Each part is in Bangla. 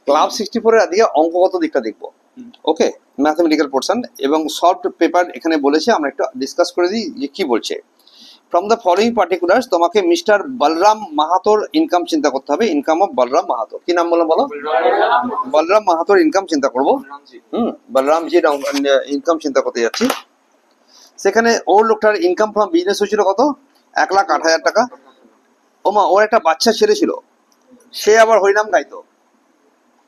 ক্লাব 64 এর আজকে অঙ্কগত দিকটা দেখবো। ওকে, ম্যাথমেটিক্যাল পোর্শন এবং সলভড পেপার এখানে বলেছে, আমরা একটু ডিসকাস করে দিই যে কি বলছে। ফ্রম দ্য ফলোইং পার্টিকুলার্স তোমাকে মিস্টার বলরাম মাহাতোর ইনকাম চিন্তা করতে হবে। ইনকাম অফ বলরাম মাহাতো, কি নাম বলো বলো? বলরাম মাহাতোর ইনকাম চিন্তা করবো। বলরামজির ইনকাম চিন্তা করতে যাচ্ছি। সেখানে ওর লোকটার ইনকাম ফ্রম বিজনেস হয়েছিল কত? 1,08,000 টাকা। ওমা, ওর একটা বাচ্চা ছেলে ছিল, সে আবার হরিনাম গাইতো,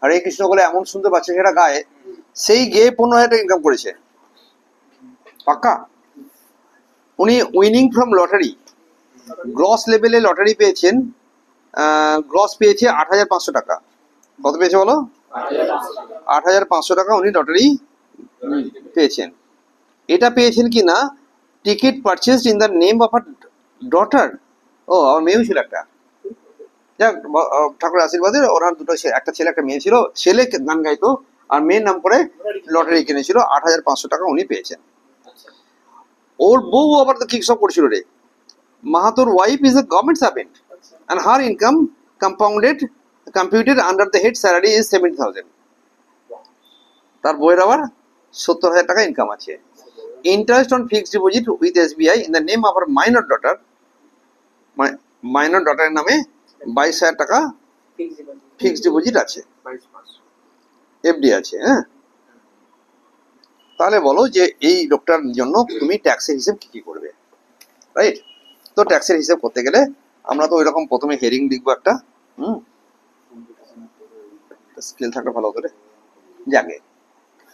হরে কৃষ্ণ বলে এমন সুন্দর বাচ্চা ছেলেটা গায়ে, সেই গেয়ে 15,000 টাকা ইনকাম করেছে পাক্কা। উনি উইনিং ফ্রম লটারি, গ্রস লেভেলে লটারি পেয়েছেন, গ্রস পেয়েছে 8,500 টাকা। কত পেয়েছে বলো? 8,500 টাকা উনি লটারি পেয়েছেন। এটা পেয়েছেন কি না, ticket purchase in the name of a daughter. ও, আমার মেয়েও ছিল একটা। যাক, ঠাকুরের আশীর্বাদে ওনার দুটো, একটা ছেলে একটা মেয়ে ছিল। ছেলে গান গাইতো আর মেয়ের নাম করে লটারি কিনেছিল, 8,500 টাকা উনি পেয়েছেন। ওর বউ আবার তো কি সব করছিল রে। মাহাতোর wife is a government servant and her income computed under the head salary is 70,000. তার বইয়ের আবার 70,000 টাকা ইনকাম আছে। Interest on fixed deposit with SBI in the name of her minor daughter, মানে মাইনর ডটারের নামে 22,000 টাকা ফিক্সড ডিপোজিট আছে, FD আছে। হ্যাঁ, তাহলে বলো যে এই লোকটার জন্য তুমি ট্যাক্সের হিসেব কি কি করবে, রাইট? তো ট্যাক্সের হিসেব করতে গেলে আমরা তো ওইরকম প্রথমে হেডিং লিখবো একটা, স্কেল থাকলে ভালো হতো রে। যাকে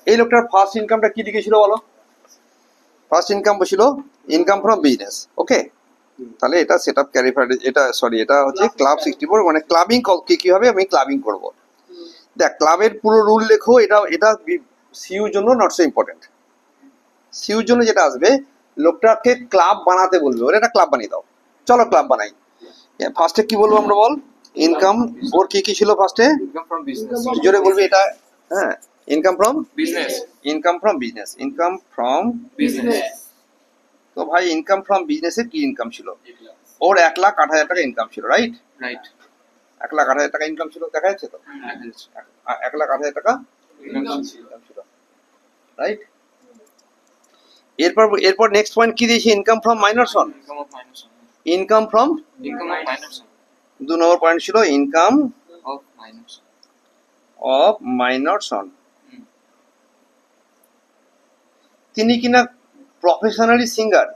এই লোকটার ফার্স্ট ইনকামটা কি লিখেছিল বলো? ফার্স্ট ইনকাম ছিল ইনকাম ফ্রম বিজনেস। ওকে, তাহলে এটা সেট আপ ক্যারিফাইড, এটা সরি, এটা হচ্ছে ক্লাব 64, মানে ক্লাবিং কি হবে, আমি ক্লাবিং করব। দেখ, ক্লাবের পুরো রুল লেখো। এটা সিইউর জন্য নট সো ইম্পর্টেন্ট। সিইউর জন্য যেটা আসবে, লোকটাকে ক্লাব বানাতে বলবে, ওরা একটা ক্লাব বানিয়ে দাও, চলো ক্লাব বানাই। ফার্স্টে কি বলবো আমরা বল? ইনকাম ওর কি কি ছিল ফার্স্টে? Income from business. জোরে বলবি এটা। হ্যাঁ, income from business. Income from business, income from business. তো ভাই ইনকাম ফ্রম বিজনেসের কি ইনকাম ছিল? ওর 1,08,000 টাকা ইনকাম ছিল, রাইট? রাইট। 1,08,000 টাকা ইনকাম ছিল, দেখা যাচ্ছে তো? 1,08,000 টাকা ইনকাম ছিল, রাইট? এরপর নেক্সট পয়েন্ট কি দিয়েছে? Income from minors own. Income of minors own. Income from income of minors own. 2 number point ছিল income of minors of minors own. তিনি কিনা প্রফেশনালি সিঙ্গার,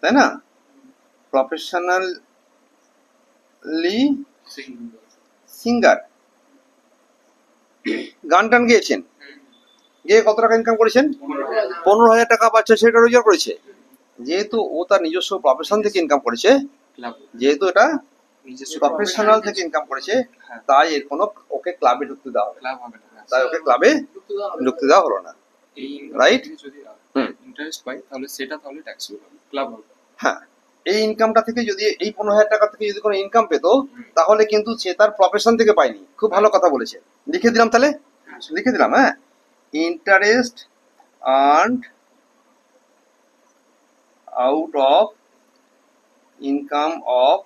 তাই না? প্রফেশনালি সিঙ্গার, গান টান গেয়েছেন, গিয়ে কত টাকা ইনকাম করেছেন? 15,000 টাকা বাচ্চা সেটা রোজগার করেছে। যেহেতু ও তার নিজস্ব প্রফেশন থেকে ইনকাম করেছে, যেহেতু এটা প্রফেশনাল থেকে ইনকাম করেছে, তাই এর কোনো ওকে ক্লাবে ঢুকতে দেওয়া হবে না, তাই ওকে ক্লাবে ঢুকতে দেওয়া হলো না, রাইট? যদি ইন্টারেস্ট পাই তাহলে সেটা তাহলে ট্যাক্সেবল হবে, ক্লাব হবে। হ্যাঁ, এই ইনকামটা থেকে যদি, এই 15,000 টাকা থেকে যদি কোনো ইনকাম পেতো, তাহলে কিন্তু সে তার প্রফেশন থেকে পায়নি। খুব ভালো কথা বলেছে, লিখে দিলাম তাহলে, লিখে দিলাম। হ্যাঁ, interest earned out of income of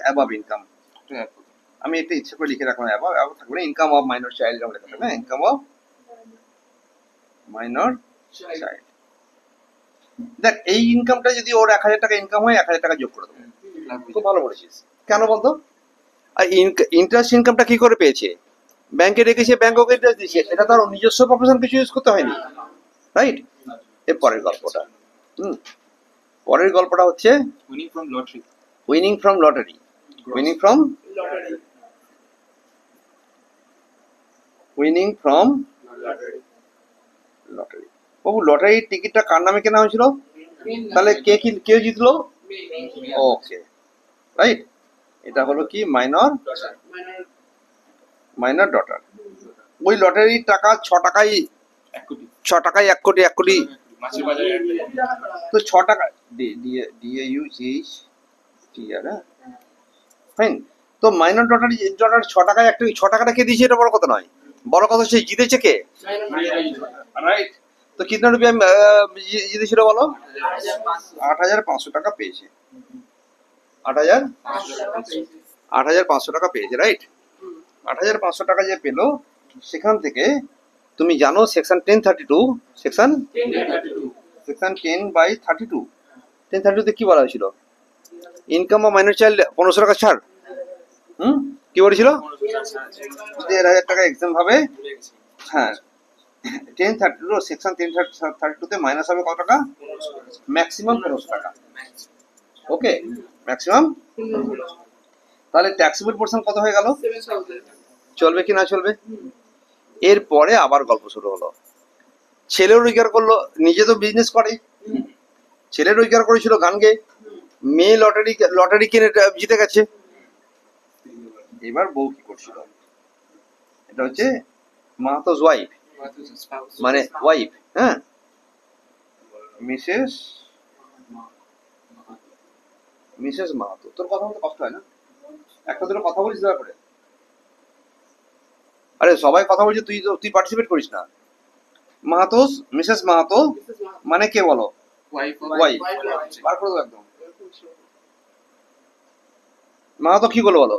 above income. আমি একটা ইচ্ছে করে লিখে রাখলাম, অ্যাবাভ থাকবে না, ইনকাম অফ মাইনর চাইল্ড আমরা লেখা থাকবে, ইনকাম অফ মাইনর চাইল্ড। দেখ, এই ইনকামটা যদি ওর 1,000 টাকা ইনকাম হয়, 1,000 টাকা যোগ করে দেবো। খুব ভালো বলেছিস। কেন বলতো? আর ইন্টারেস্ট ইনকামটা কি করে পেয়েছে? ব্যাংকে রেখেছে, ব্যাংক ওকে ইন্টারেস্ট দিয়েছে, এটা তার নিজস্ব প্রফেশন কিছু ইউজ করতে হয়নি, রাইট? এর পরের গল্পটা, পরের গল্পটা হচ্ছে winning from lottery. Winning from lottery, winning from winning from lottery. বাবু, লটারির টিকিটটা কার নামে কেনা হয়েছিল? তাহলে কে জিতলো? ওকে, রাইট। এটা হলো কি? Minor daughter. ওই লটারির টাকা 6 টাকায় 1 কোটি মাছের বাজারে তো 6 টাকা ফাইন। তো মাইনর ডটার 6 টাকায় 6 টাকাটা কে দিয়েছে? এটা বড় কথা নয়, বড় কথা হচ্ছে জিতেছে কে, রাইট? তো কিতনা রুপিয়া জিতেছিল বলো? 8,500 টাকা পেয়েছে। 8,000 500 8,500 টাকা পেয়েছে, রাইট? 8,500 টাকা যে পেলো, সেখান থেকে তুমি জানো সেকশন 1032, সেকশন 10/32, 1032 তে কি বলা হয়েছিল? ইনকাম অফ মাইনর চাইল্ড 1500 টাকা ছাড়। কি বলেছিল? 1,000 টাকা এক্সাম হবে। হ্যাঁ, 1032 সেকশন 1032 তে মাইনাস হবে কত টাকা? ম্যাক্সিমাম 1500 টাকা। ওকে, ম্যাক্সিমাম। তাহলে ট্যাক্সেবল পোর্শন কত হয়ে গেল? চলবে কি না চলবে? এরপরে আবার গল্প শুরু হলো। ছেলেও রোজগার করলো, নিজে তো বিজনেস করে, ছেলে রোজগার করেছিল গান গেয়ে, মেয়ে লটারি কিনে জিতে গেছে। এবার বউ কি করছিল? এটা হচ্ছে মাহাতোস ওয়াইফ, মানে ওয়াইফ, হ্যাঁ, মিসেস মাহাতো। তোর কথা বলতে কষ্ট হয় না? একটা দুটো কথা বলিস দয়া করে। আরে সবাই কথা বলছে, তুই পার্টিসিপেট করিস না। মাহাতোস, মিসেস মাহাতো মানে কে বলো? ওয়াইফ। বার করে দেবো একদম। মাহাতো কি করলো বলো?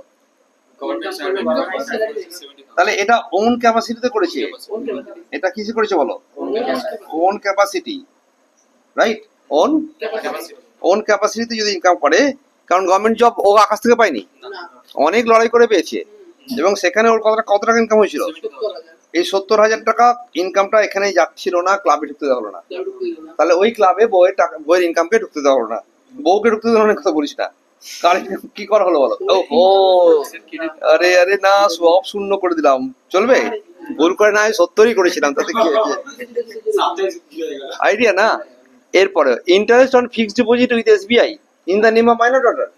তাহলে এটা ওন ক্যাপাসিটিতে করেছে। এটা কিসে করেছে বলো? Own capacity, right? ওন ক্যাপাসিটিতে যদি ইনকাম করে, কারণ গভর্নমেন্ট জব ও আকাশ থেকে পায়নি, অনেক লড়াই করে পেয়েছে, এবং সেখানে ওর কত টাকা ইনকাম হয়েছিল? এই 70,000 টাকা ইনকামটা এখানে যাচ্ছিল না, ক্লাবে ঢুকতে দেওয়া হলো না। তাহলে ওই ক্লাবে বইয়ের ইনকামকে ঢুকতে দেওয়া হলো না, বউকে ঢুকতে দেওয়া হলো, কথা বলিস না। কারণ কি করা হলো বলো? ও আরে আরে না, সব শূন্য করে দিলাম, চলবে? ভুল করে না, 70ই করেছিলাম, তাতে কি হয়েছে? আইডিয়া না? এরপরে interest on fixed deposit with SBI in the name of minor daughter.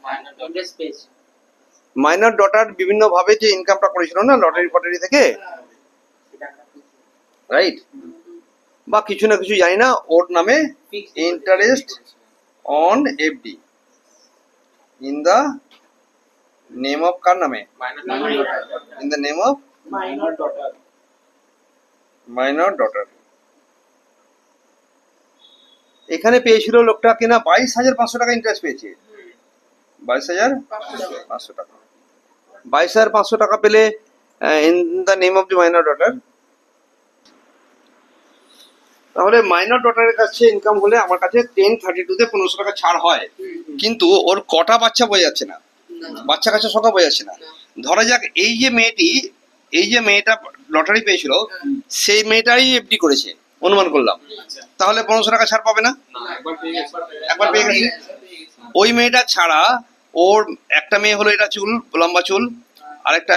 Minor daughter বিভিন্ন ভাবে যে ইনকামটা করেছিল না লটারি ফটারি থেকে, রাইট? বা কিছু না কিছু জানি না, ওর নামে interest on FD in the name of, কার নামে? In the name of minor daughter. এখানে পেয়েছিল লোকটা কিনা 22,500 টাকা ইন্টারেস্ট পেয়েছে। 22,500 টাকা, 22,500 টাকা পেলে in the name of the minor daughter. তাহলে মাইনর ডটারের কাছে ইনকাম হলে আমার কাছে 1032 তে 1500 টাকা ছাড় হয়, কিন্তু ওর কটা বাচ্চা বোঝা যাচ্ছে না, বাচ্চা কাচ্চা সংখ্যা বোঝা যাচ্ছে না। ধরা যাক এই যে মেয়েটা লটারি পেয়েছিল, সেই মেয়েটাই এফডি করেছে অনুমান করলাম, তাহলে 1500 টাকা ছাড় পাবে না? একবার পেয়ে গেছে। ওই মেয়েটা ছাড়া ওর একটা মেয়ে হলো, এটা চুল, লম্বা চুল, আরেকটা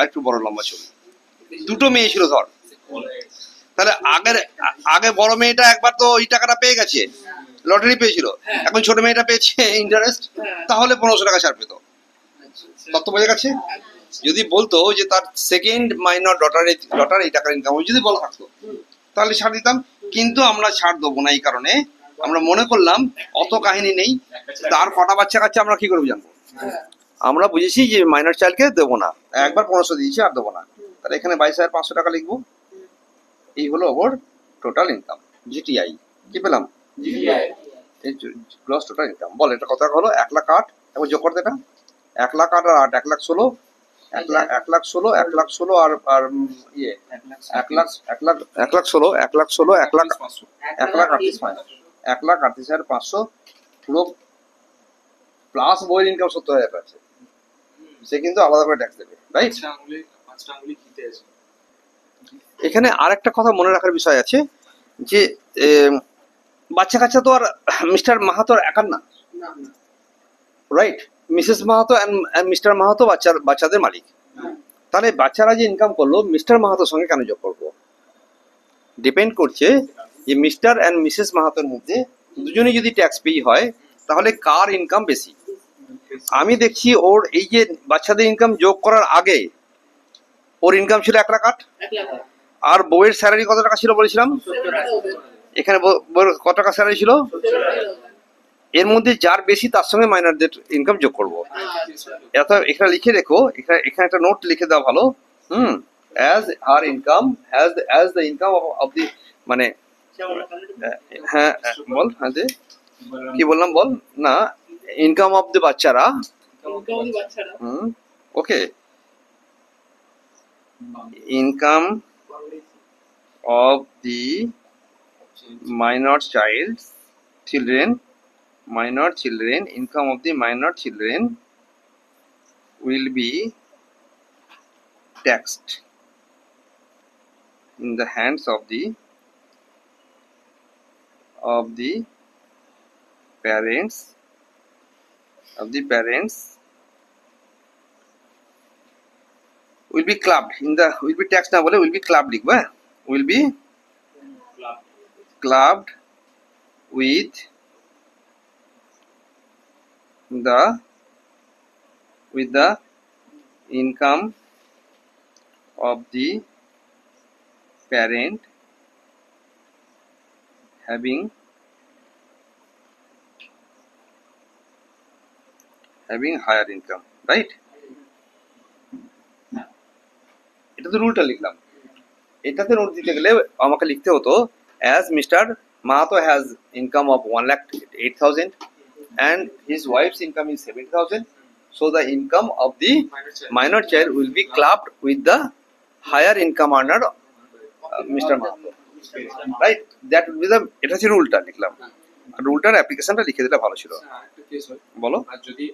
একটু বড় লম্বা চুল, দুটো মেয়ে ছিল ধর। তাহলে আগে বড় মেয়েটা একবার তো ওই টাকাটা পেয়ে গেছে, লটারি পেয়েছিল, এখন ছোট মেয়েটা পেয়েছে ইন্টারেস্ট, তাহলে 1500 টাকা ছাড় পেত। তত্ত্ব বোঝা গেছে? যদি বলতো যে তার সেকেন্ড মাইনর ডটার এই টাকার ইনকাম যদি বলা থাকতো, তাহলে ছাড় দিতাম। কিন্তু আমরা ছাড় দেবো না, এই কারণে আমরা মনে করলাম অত কাহিনী নেই, তার কটা বাচ্চা কাচ্চা আমরা কি করে জানবো। আমরা বুঝেছি যে মাইনর চাইল্ডকে দেবো না, একবার 1500 দিয়েছি, আর দেবো না। তাহলে এখানে 22,500 টাকা লিখবো। এই হলো ওর টোটাল ইনকাম, জিটিআই। কি পেলাম? Gross total income. বল এটা কত হলো? 1,08,000। এবার যোগ করতে, এটা 1,08,000 আর 1,16,000, 1,16,000, 1,16,000 আর ইয়ে 1,16,000, 1,38,500 পুরো প্লাস বইয়ের ইনকাম 70,000 আছে। সে কিন্তু আলাদা করে ট্যাক্স দেবে, রাইট? এখানে আর একটা কথা মনে রাখার বিষয় আছে যে বাচ্চা কাচ্চা তো আর মিস্টার মাহাতোর একার না, right? Mrs Mahato and Mr Mahato বাচ্চাদের মালিক। তাহলে বাচ্চারা যে ইনকাম করলো, মিস্টার মাহাতোর সঙ্গে কেন যোগ করবো? ডিপেন্ড করছে যে মিস্টার এন্ড মিসেস মাহাতোর মধ্যে দুজনে যদি ট্যাক্স পেই হয়, তাহলে কার ইনকাম বেশি। আমি দেখছি ওর এই যে বাচ্চাদের ইনকাম যোগ করার আগে ওর ইনকাম ছিল 1,08,000, আর বউয়ের স্যালারি কত টাকা ছিল বলেছিলাম? এখানে বউয়ের কত টাকা স্যালারি ছিল? এর মধ্যে যার বেশি তার সঙ্গে মাইনরদের ইনকাম যোগ করবো। এখানে লিখে রেখো, এখানে একটা নোট লিখে দেওয়া ভালো। as her income as the income of the, মানে হ্যাঁ বল, হ্যাঁ যে কি বললাম বল না, ইনকাম অফ দ্য বাচ্চারা, ওকে, income of the minor children, income of the minor children will be taxed in the hands of the parents will be clubbed in the, will be taxed না বলে will be clubbed লিখবা, will be clubbed with the income of the parent having higher income, right? এটা তো রুলটা লিখলাম। এটাতে নোট দিতে গেলে আমাকে লিখতে হতো as Mr. Mahato has income of 1,08,000 and his wife's income is 70,000, so the income of the minor child will be clubbed with the higher income earner Mr. Mahato, right? That will be the, এটা হচ্ছে রুলটা লিখলাম, রুলটার অ্যাপ্লিকেশনটা লিখে দিলে ভালো ছিল। আরেকটা কেস হয়, বলো। আর যদি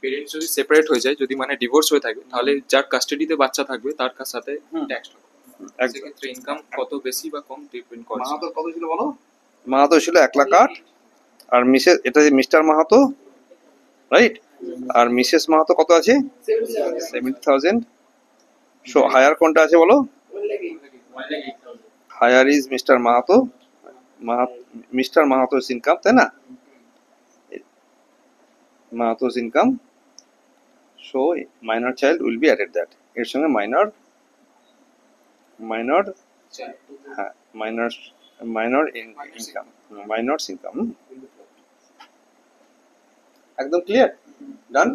পেরেন্টস যদি সেপারেট হয়ে যায়, যদি মানে ডিভোর্স হয়ে থাকে, তাহলে যার কাস্টাডিতে বাচ্চা থাকবে তার সাথে ট্যাক্স হবে। সেক্ষেত্রে ইনকাম কত বেশি বা কম ডিপেন্ড করে। মাহাতোর কত ছিল বলো? মাহাতো ছিল 1,08,000 আর মিসেস, এটা যে মিস্টার মাহাতো, রাইট? আর মিসেস মাহাতো কত আছে? 70,000। সো হায়ার কোনটা আছে বলো? Higher is Mr Mahato, Mr Mahato's income, তাই না? Mahato's income, so minor child will be added that, এর সঙ্গে মাইনর হ্যাঁ মাইনর ইনকাম, মাইনরস ইনকাম। একদম ক্লিয়ার, ডান।